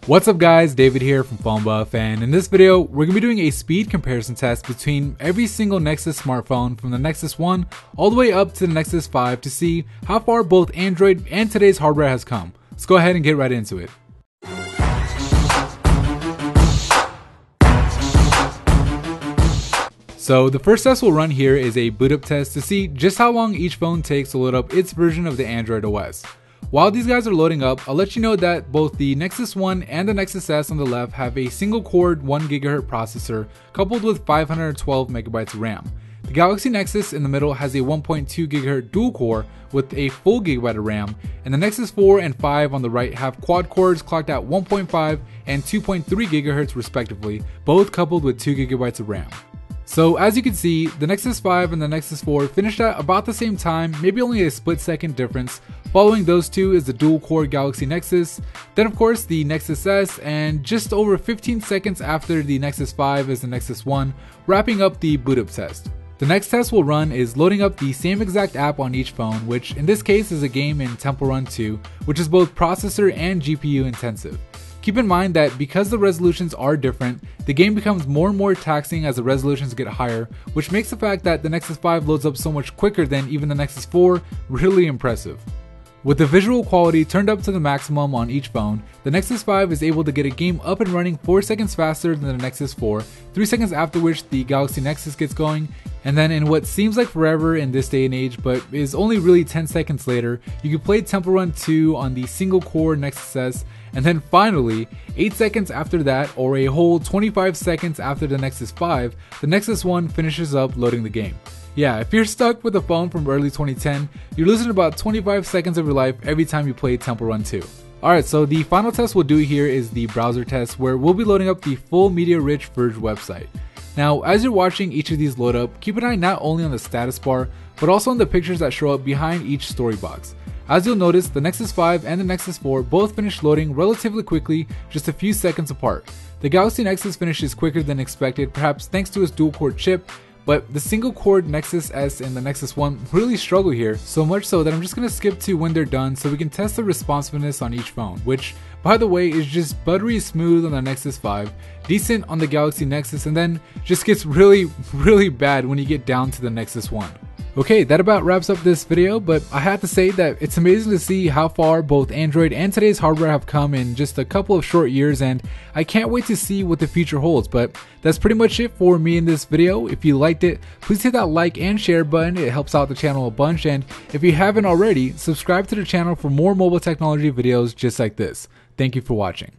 What's up guys, David here from Phone Buff, and in this video we're going to be doing a speed comparison test between every single Nexus smartphone from the Nexus 1 all the way up to the Nexus 5 to see how far both Android and today's hardware has come. Let's go ahead and get right into it. So the first test we'll run here is a boot up test to see just how long each phone takes to load up its version of the Android OS. While these guys are loading up, I'll let you know that both the Nexus 1 and the Nexus S on the left have a single core 1 GHz processor coupled with 512 MB of RAM. The Galaxy Nexus in the middle has a 1.2 GHz dual core with a full gigabyte of RAM, and the Nexus 4 and 5 on the right have quad cores clocked at 1.5 and 2.3 GHz respectively, both coupled with 2 GB of RAM. So as you can see, the Nexus 5 and the Nexus 4 finished at about the same time, maybe only a split second difference. Following those two is the dual core Galaxy Nexus, then of course the Nexus S, and just over 15 seconds after the Nexus 5 is the Nexus 1, wrapping up the boot up test. The next test we'll run is loading up the same exact app on each phone, which in this case is a game in Temple Run 2, which is both processor and GPU intensive. Keep in mind that because the resolutions are different, the game becomes more and more taxing as the resolutions get higher, which makes the fact that the Nexus 5 loads up so much quicker than even the Nexus 4 really impressive. With the visual quality turned up to the maximum on each phone, the Nexus 5 is able to get a game up and running 4 seconds faster than the Nexus 4, 3 seconds after which the Galaxy Nexus gets going, and then in what seems like forever in this day and age but is only really 10 seconds later, you can play Temple Run 2 on the single core Nexus S, and then finally, 8 seconds after that, or a whole 25 seconds after the Nexus 5, the Nexus 1 finishes up loading the game. Yeah, if you're stuck with a phone from early 2010, you're losing about 25 seconds of your life every time you play Temple Run 2. Alright, so the final test we'll do here is the browser test, where we'll be loading up the full media-rich Verge website. Now, as you're watching each of these load up, keep an eye not only on the status bar, but also on the pictures that show up behind each story box. As you'll notice, the Nexus 5 and the Nexus 4 both finished loading relatively quickly, just a few seconds apart. The Galaxy Nexus finishes quicker than expected, perhaps thanks to its dual-core chip, but the single-core Nexus S and the Nexus 1 really struggle here, so much so that I'm just going to skip to when they're done so we can test the responsiveness on each phone, which, by the way, is just buttery smooth on the Nexus 5, decent on the Galaxy Nexus, and then just gets really bad when you get down to the Nexus 1. Okay, that about wraps up this video, but I have to say that it's amazing to see how far both Android and today's hardware have come in just a couple of short years, and I can't wait to see what the future holds. But that's pretty much it for me in this video. If you liked it, please hit that like and share button, it helps out the channel a bunch, and if you haven't already, subscribe to the channel for more mobile technology videos just like this. Thank you for watching.